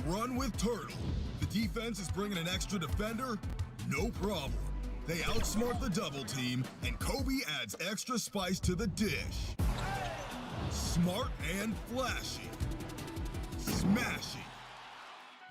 run with Turtle. The defense is bringing an extra defender? No problem. They outsmart the double team, and Kobe adds extra spice to the dish. Smart and flashy. Smashing.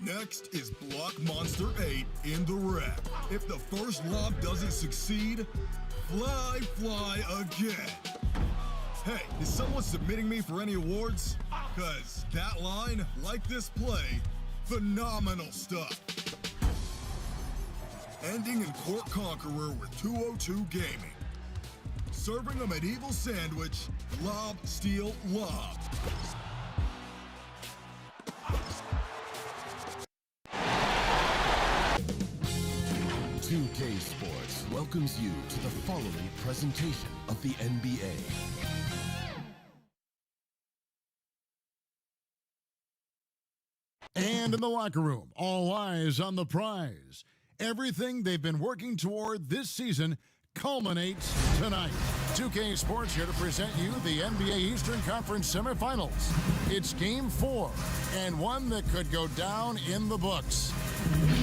Next is Block Monster 8 in the rep. If the first lob doesn't succeed, fly again. Hey, is someone submitting me for any awards? Cause that line, like this play, phenomenal stuff. Ending in Court Conqueror with 202 Gaming. Serving a medieval sandwich, lob, steal, lob. K Sports welcomes you to the following presentation of the NBA. And in the locker room, all eyes on the prize. Everything they've been working toward this season culminates tonight. 2K Sports here to present you the NBA Eastern Conference semifinals. It's Game 4, and one that could go down in the books.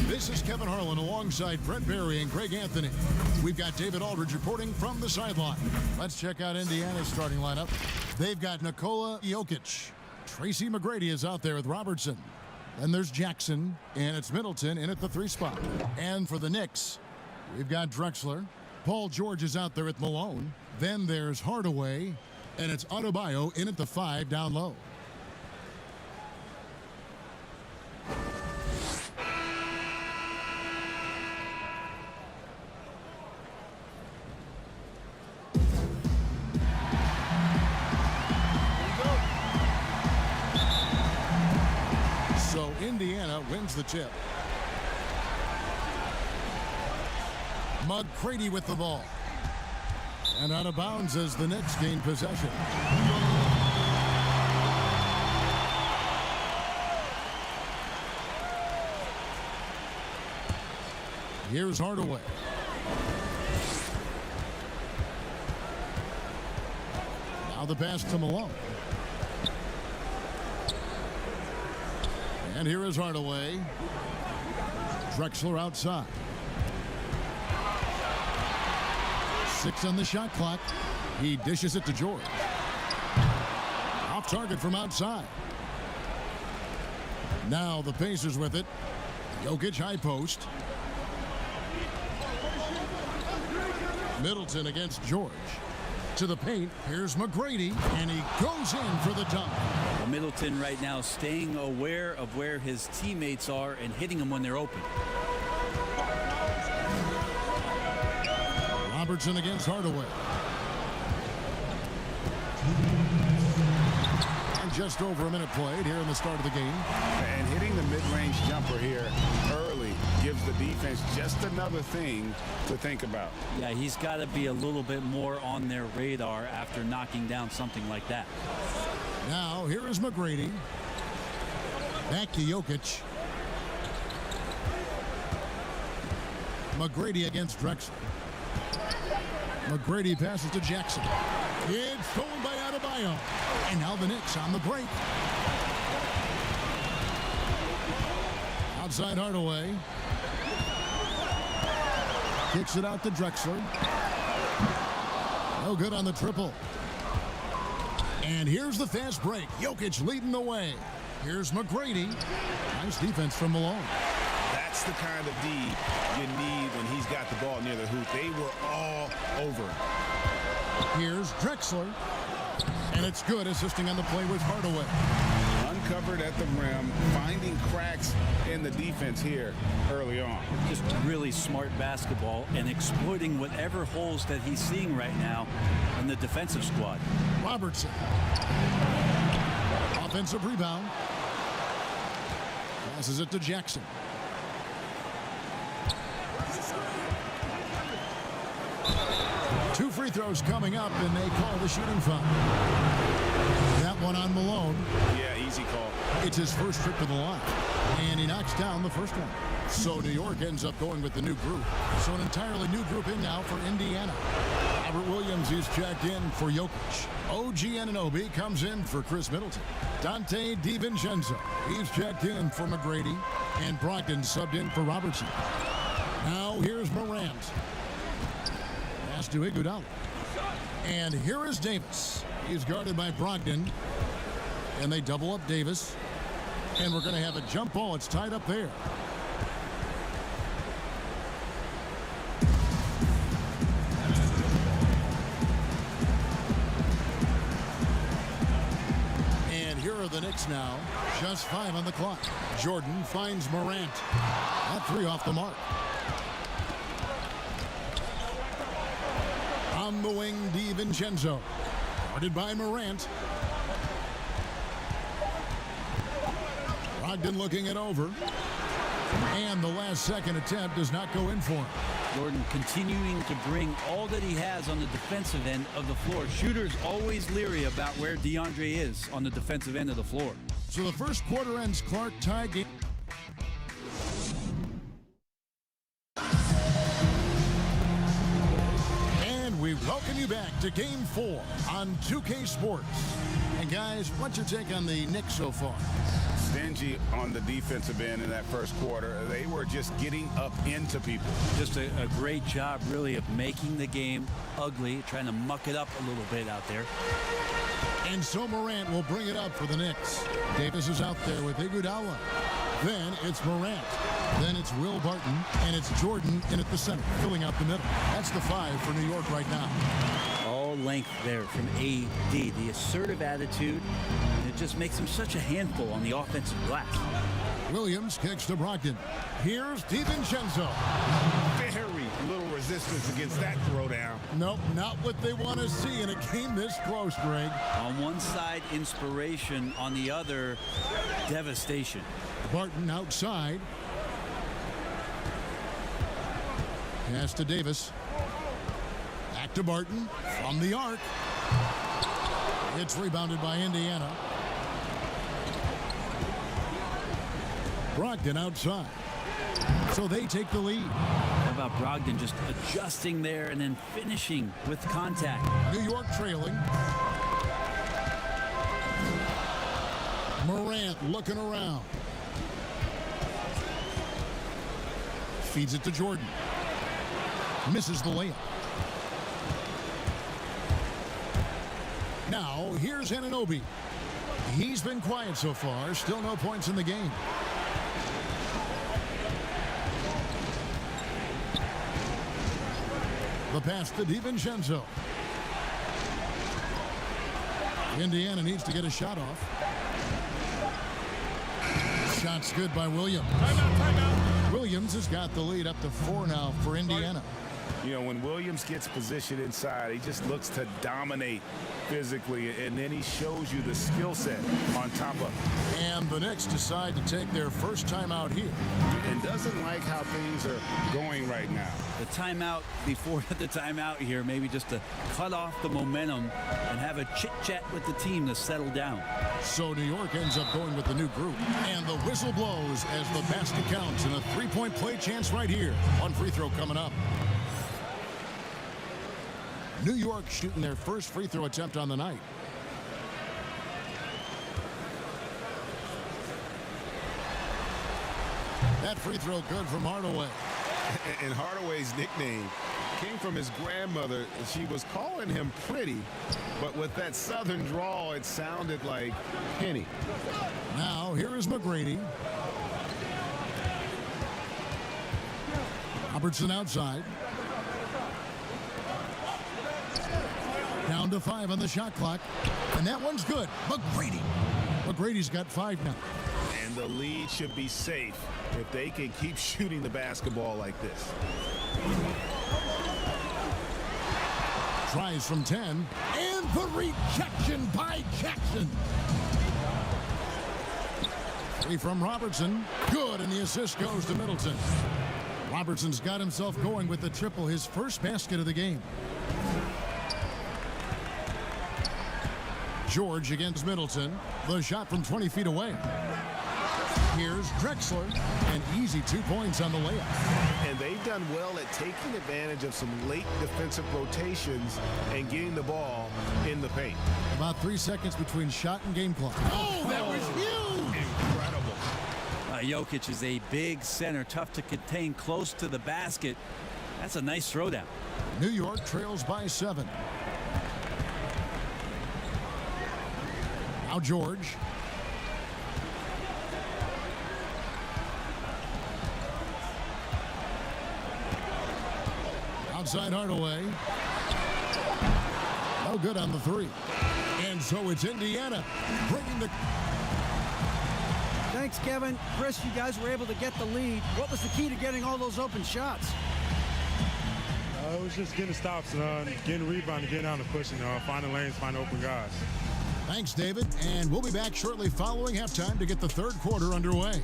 This is Kevin Harlan alongside Brett Berry and Greg Anthony. We've got David Aldridge reporting from the sideline. Let's check out Indiana's starting lineup. They've got Nikola Jokic. Tracy McGrady is out there with Robertson. Then there's Jackson, and it's Middleton in at the 3 spot. And for the Knicks, we've got Drexler. Paul George is out there with Malone. Then there's Hardaway, and it's Adebayo in at the 5 down low. So Indiana wins the tip. McGrady with the ball. And out of bounds as the Knicks gain possession. Here's Hardaway. Now the pass to Malone. And here is Hardaway. Drexler outside. 6 on the shot clock. He dishes it to George. Off target from outside. Now the Pacers with it. Jokic high post. Middleton against George. To the paint, here's McGrady, and he goes in for the dunk. Well, Middleton right now staying aware of where his teammates are and hitting them when they're open. Robertson against Hardaway. And just over a minute played here in the start of the game. And hitting the mid-range jumper here early gives the defense just another thing to think about. Yeah, he's got to be a little bit more on their radar after knocking down something like that. Now, here is McGrady. Back to Jokic. McGrady against Drexler. McGrady passes to Jackson. It's stolen by Adebayo. And now the Knicks on the break. Outside Hardaway. Kicks it out to Drexler. No good on the triple. And here's the fast break. Jokic leading the way. Here's McGrady. Nice defense from Malone. That's the kind of D you need when he's got the ball near the hoop. They were all over him. Here's Drexler. And it's good, assisting on the play with Hardaway. Uncovered at the rim, finding cracks in the defense here early on. Just really smart basketball and exploiting whatever holes that he's seeing right now in the defensive squad. Robertson. Offensive rebound. Passes it to Jackson. Two free throws coming up, and they call the shooting foul. That one on Malone. Yeah, easy call. It's his first trip to the line, and he knocks down the first one. So New York ends up going with the new group. So an entirely new group in now for Indiana. Robert Williams is checked in for Jokic. OG Anunoby comes in for Chris Middleton. Dante DiVincenzo, he's checked in for McGrady. And Brogdon subbed in for Robertson. Now here's Morant. Pass to Iguodala. And here is Davis. He's guarded by Brogdon. And they double up Davis. And we're going to have a jump ball. It's tied up there. And here are the Knicks now. Just 5 on the clock. Jordan finds Morant. That 3 off the mark. On the wing, DiVincenzo. Guarded by Morant. Brogdon looking it over. And the last second attempt does not go in for him. Jordan continuing to bring all that he has on the defensive end of the floor. Shooters always leery about where DeAndre is on the defensive end of the floor. So the first quarter ends, Clark, tie game. And we welcome you back to Game 4 on 2K Sports. And guys, what's your take on the Knicks so far? Stingy on the defensive end in that first quarter. They were just getting up into people. Just a great job, really, of making the game ugly, trying to muck it up a little bit out there. And so Morant will bring it up for the Knicks. Davis is out there with Iguodala. Then it's Morant. Then it's Will Barton. And it's Jordan in at the center, filling out the middle. That's the 5 for New York right now. All length there from AD. The assertive attitude. And it just makes him such a handful on the offensive glass. Williams kicks to Brogdon. Here's DiVincenzo. Very little resistance against that throwdown. Nope, not what they want to see in a game this close, Greg. On one side, inspiration. On the other, devastation. Barton outside. Pass to Davis. Back to Barton from the arc. It's rebounded by Indiana. Brogdon outside. So they take the lead. How about Brogdon just adjusting there and then finishing with contact? New York trailing. Morant looking around. Feeds it to Jordan. Misses the layup. Now, here's Anunoby. He's been quiet so far. Still no points in the game. The pass to DiVincenzo. Indiana needs to get a shot off. Shot's good by Williams. Timeout. Williams has got the lead up to 4 now for Indiana. You know, when Williams gets positioned inside, he just looks to dominate physically, and then he shows you the skill set on top of it. And the Knicks decide to take their first time out here. And doesn't like how things are going right now. The timeout before the timeout here, maybe just to cut off the momentum and have a chit-chat with the team to settle down. So New York ends up going with the new group. And the whistle blows as the basket counts, and a three-point play chance right here. One free throw coming up. New York shooting their first free throw attempt on the night. That free throw good from Hardaway. And Hardaway's nickname came from his grandmother. She was calling him pretty, but with that southern drawl, it sounded like Penny. Now, here is McGrady. Robertson outside. Down to 5 on the shot clock. And that one's good. McGrady. McGrady's got 5 now. And the lead should be safe if they can keep shooting the basketball like this. Tries from 10. And the rejection by Jackson. 3 from Robertson. Good, and the assist goes to Middleton. Robertson's got himself going with the triple, his first basket of the game. George against Middleton. The shot from 20 feet away. Here's Drexler, and easy 2 points on the layup. And they've done well at taking advantage of some late defensive rotations and getting the ball in the paint. About 3 seconds between shot and game clock. Oh, that was huge! Incredible. Jokic is a big center, tough to contain, close to the basket. That's a nice throwdown. New York trails by 7. Now George. Outside Hardaway. No good on the 3. And so it's Indiana bringing the... Thanks, Kevin. Chris, you guys were able to get the lead. What was the key to getting all those open shots? It was just getting stops, getting rebounding, getting out and pushing, finding lanes, finding open guys. Thanks, David. And we'll be back shortly following halftime to get the third quarter underway.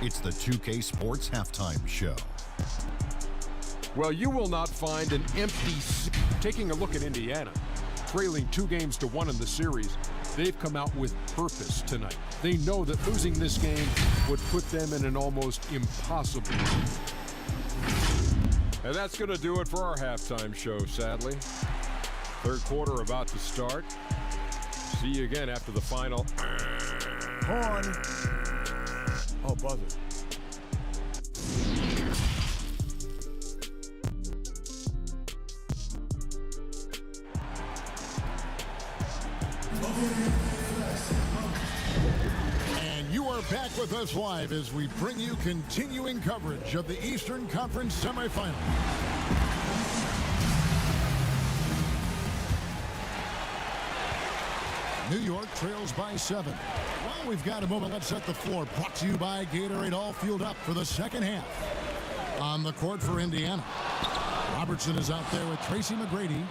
It's the 2K Sports Halftime Show. Well, you will not find an empty seat. Taking a look at Indiana, trailing 2-1 in the series, they've come out with purpose tonight. They know that losing this game would put them in an almost impossible. And that's going to do it for our halftime show, sadly. Third quarter about to start. See you again after the final. Horn. Oh, buzzer. And you are back with us live as we bring you continuing coverage of the Eastern Conference semifinal. New York trails by 7. Well, we've got a moment. Let's set the floor. Brought to you by Gatorade, all fueled up for the second half. On the court for Indiana, Robertson is out there with Tracy McGrady.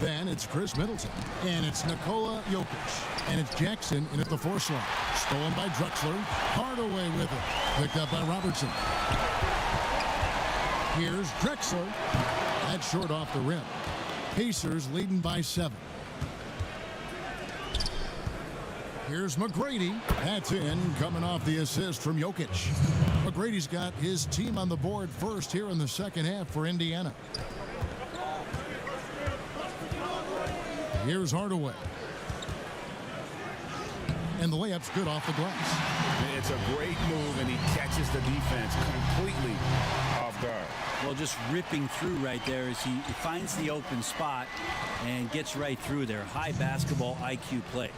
Then it's Chris Middleton. And it's Nikola Jokic. And it's Jackson in at the 4 slot. Stolen by Drexler. Hardaway with it. Picked up by Robertson. Here's Drexler. That's short off the rim. Pacers leading by 7. Here's McGrady. That's in, coming off the assist from Jokic. McGrady's got his team on the board first here in the second half for Indiana. Here's Hardaway. And the layup's good off the glass. It's a great move, and he catches the defense completely off guard. Well, just ripping through right there as he finds the open spot and gets right through there. High basketball IQ play.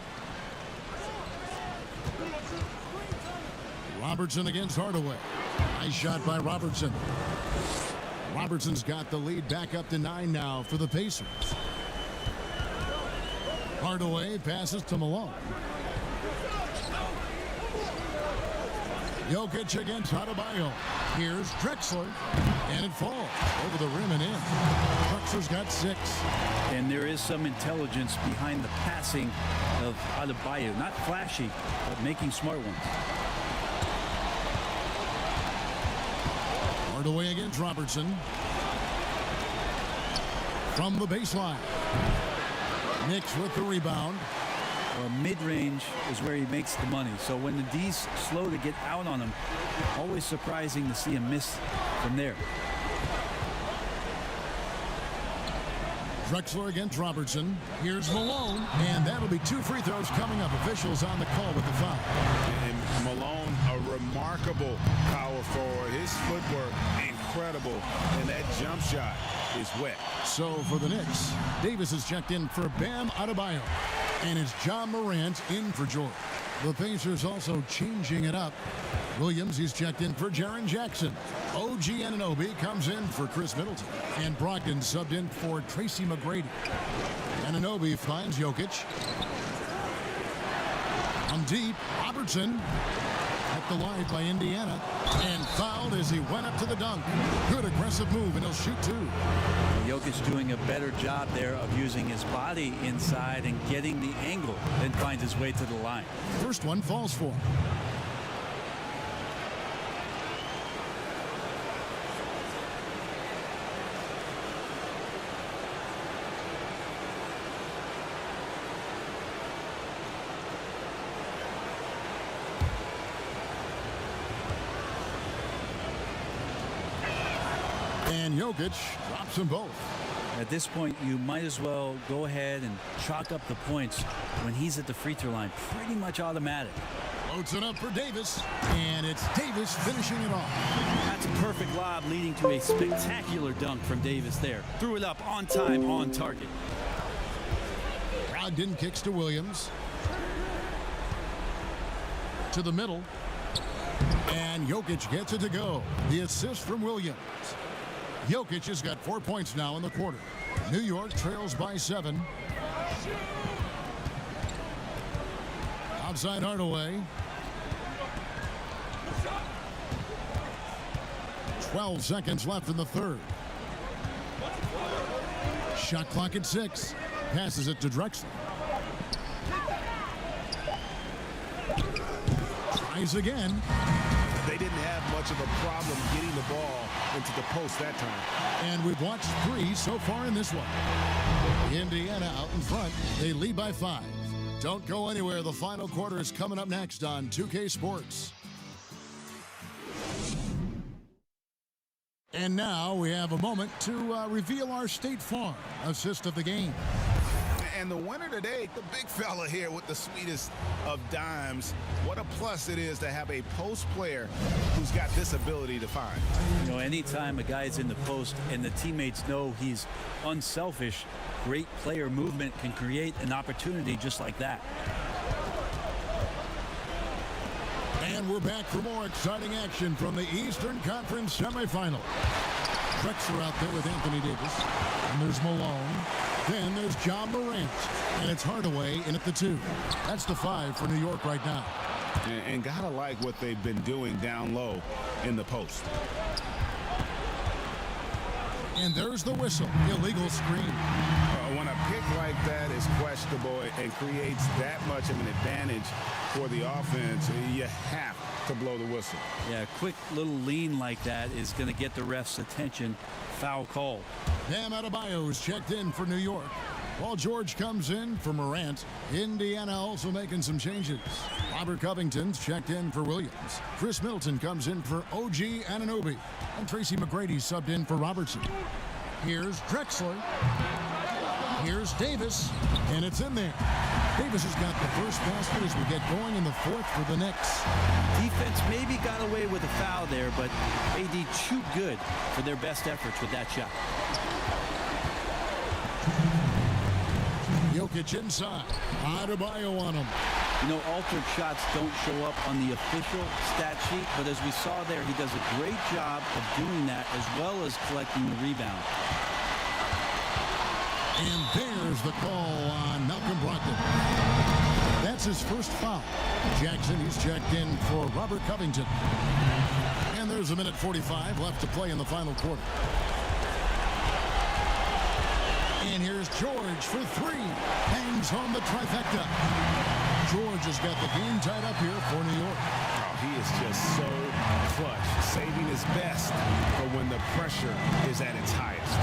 Robertson against Hardaway. Nice shot by Robertson. Robertson's got the lead back up to 9 now for the Pacers. Hardaway passes to Malone. Jokic against Adebayo. Here's Drexler, and it falls over the rim and in. Drexler's got 6. And there is some intelligence behind the passing of Adebayo. Not flashy, but making smart ones. Hardaway against Robertson. From the baseline. Knicks with the rebound. Well, mid-range is where he makes the money. So when the D's slow to get out on him, always surprising to see him miss from there. Drexler against Robertson. Here's Malone, and that'll be 2 free throws coming up. Officials on the call with the foul. And Malone, a remarkable power forward. His footwork, incredible. And that jump shot is wet. So for the Knicks, Davis is checked in for Bam Adebayo. And it's John Morant in for George. The Pacers also changing it up. Williams, he's checked in for Jaren Jackson. OG Anunoby comes in for Chris Middleton. And Brogdon subbed in for Tracy McGrady. Anunoby finds Jokic. On deep, Robertson at the line by Indiana. And fouled as he went up to the dunk. Good aggressive move, and he'll shoot 2. Jokic doing a better job there of using his body inside and getting the angle, then finds his way to the line. First one falls for him. And Jokic drops them both. At this point, you might as well go ahead and chalk up the points when he's at the free throw line. Pretty much automatic. Floats it up for Davis, and it's Davis finishing it off. That's a perfect lob leading to a spectacular dunk from Davis there. Threw it up on time, on target. Brogdon kicks to Williams. To the middle. And Jokic gets it to go. The assist from Williams. Jokic has got 4 points now in the quarter. New York trails by 7. Outside Hardaway. 12 seconds left in the third. Shot clock at 6. Passes it to Drexler. Tries again. They didn't have much of a problem getting the ball into the post that time. And we've watched 3 so far in this one. Indiana out in front. They lead by 5. Don't go anywhere. The final quarter is coming up next on 2K Sports. And now we have a moment to reveal our State Farm assist of the game. And the winner today, the big fella here with the sweetest of dimes. What a plus it is to have a post player who's got this ability to find. You know, anytime a guy's in the post and the teammates know he's unselfish, great player movement can create an opportunity just like that. And we're back for more exciting action from the Eastern Conference semifinal. Drexler out there with Anthony Davis. And there's Malone. Then there's John Morant. And it's Hardaway in at the 2. That's the 5 for New York right now. And gotta like what they've been doing down low in the post. And there's the whistle. Illegal screen. When a pick like that is questionable and creates that much of an advantage for the offense, you have to blow the whistle. Yeah, a quick little lean like that is going to get the ref's attention. Foul call. Bam Adebayo is checked in for New York. While George comes in for Morant, Indiana also making some changes. Robert Covington's checked in for Williams. Chris Middleton comes in for OG Anunoby. And Tracy McGrady subbed in for Robertson. Here's Drexler. Here's Davis. And it's in there. Davis has got the first basket as we get going in the 4th for the Knicks. Defense maybe got away with a foul there, but AD too good for their best efforts with that shot. Jokic inside. Adebayo on him. You know, altered shots don't show up on the official stat sheet, but as we saw there, he does a great job of doing that as well as collecting the rebound. And there's the call on Malcolm Brogdon. That's his first foul. Jackson, he's checked in for Robert Covington. And there's a minute 45 left to play in the final quarter. And here's George for 3. Hangs home the trifecta. George has got the game tied up here for New York. Oh, he is just so clutch, saving his best for when the pressure is at its highest.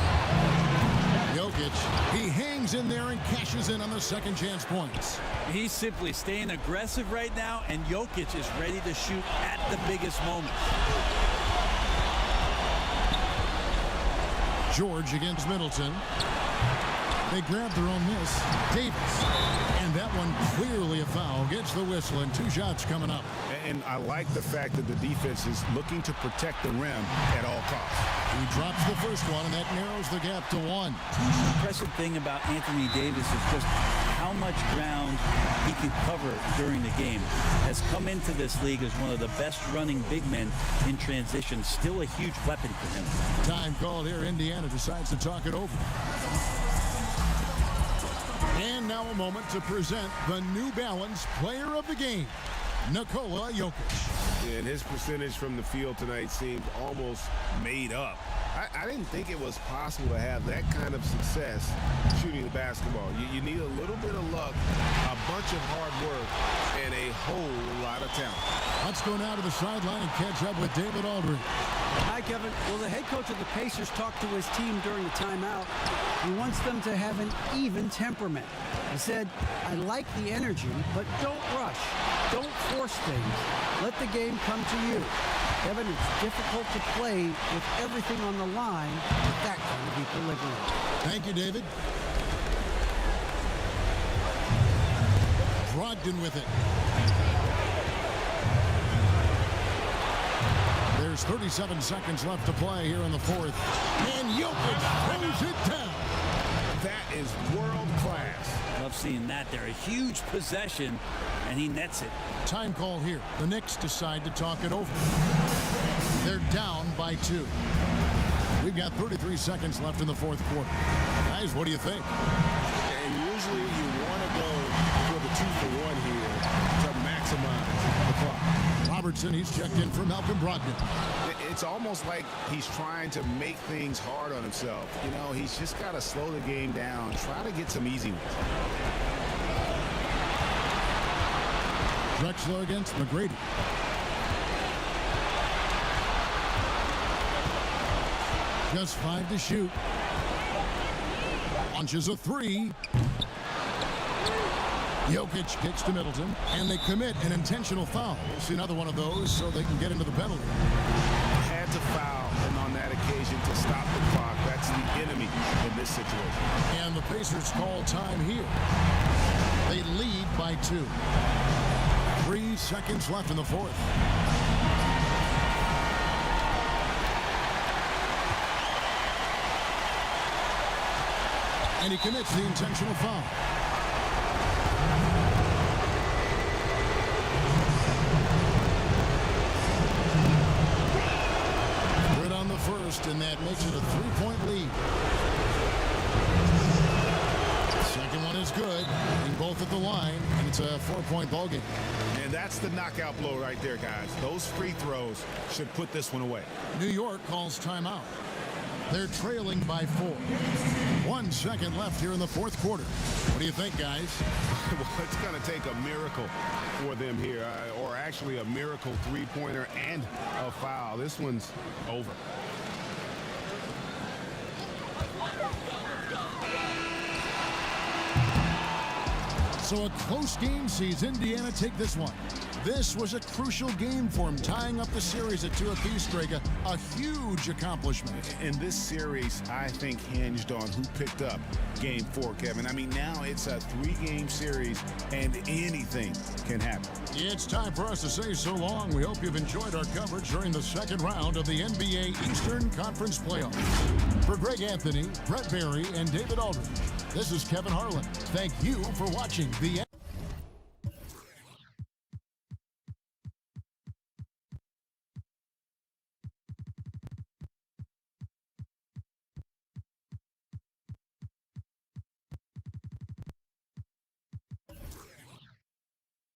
Jokic, he hangs in there and cashes in on the second chance points. He's simply staying aggressive right now, and Jokic is ready to shoot at the biggest moment. George against Middleton. They grab their own miss. Davis. And that one clearly a foul. Gets the whistle and 2 shots coming up. And I like the fact that the defense is looking to protect the rim at all costs. He drops the first one, and that narrows the gap to 1. The impressive thing about Anthony Davis is just how much ground he can cover during the game. Has come into this league as one of the best running big men in transition. Still a huge weapon for him. Time called here. Indiana decides to talk it over. And now a moment to present the New Balance Player of the Game, Nikola Jokic. And his percentage from the field tonight seemed almost made up. I didn't think it was possible to have that kind of success shooting the basketball. You need a little bit of luck, a bunch of hard work, and a whole lot of talent. Let's go now to the sideline and catch up with David Aldridge. Hi, Kevin. Well, the head coach of the Pacers talked to his team during the timeout. He wants them to have an even temperament. I said, I like the energy, but don't rush. Don't force things. Let the game come to you. Kevin, it's difficult to play with everything on the line with that kind of equilibrium. Thank you, David. Brogdon with it. There's 37 seconds left to play here in the fourth. And Jokic throws it down. That is world class. Love seeing that there. A huge possession, and he nets it. Time call here. The Knicks decide to talk it over. They're down by 2. We've got 33 seconds left in the fourth quarter. Guys, what do you think? And usually you want to go for the 2-for-1 here to maximize the clock. Robertson, he's checked in for Malcolm Brogdon. It's almost like he's trying to make things hard on himself. You know, he's just got to slow the game down, try to get some easy ones. Drexler against McGrady. Just 5 to shoot. Launches a 3. Jokic gets to Middleton, and they commit an intentional foul. We'll see another one of those so they can get into the penalty. Had to foul him on that occasion to stop the clock. That's the enemy in this situation. And the Pacers call time here. They lead by 2. 3 seconds left in the fourth. And he commits the intentional foul. Good on the first, and that makes it a 3-point lead. Second one is good, and both at the line, and it's a 4-point ball game. And that's the knockout blow right there, guys. Those free throws should put this one away. New York calls timeout. They're trailing by 4. 1 second left here in the fourth quarter. What do you think, guys? Well, it's going to take a miracle for them here, or actually a miracle three-pointer and a foul. This one's over. So a close game sees Indiana take this one. This was a crucial game for him, tying up the series at 2 apiece, Draga. A huge accomplishment. And this series, I think, hinged on who picked up Game 4, Kevin. I mean, now it's a 3-game series, and anything can happen. It's time for us to say so long. We hope you've enjoyed our coverage during the second round of the NBA Eastern Conference Playoffs. For Greg Anthony, Brett Barry, and David Aldridge, this is Kevin Harlan. Thank you for watching the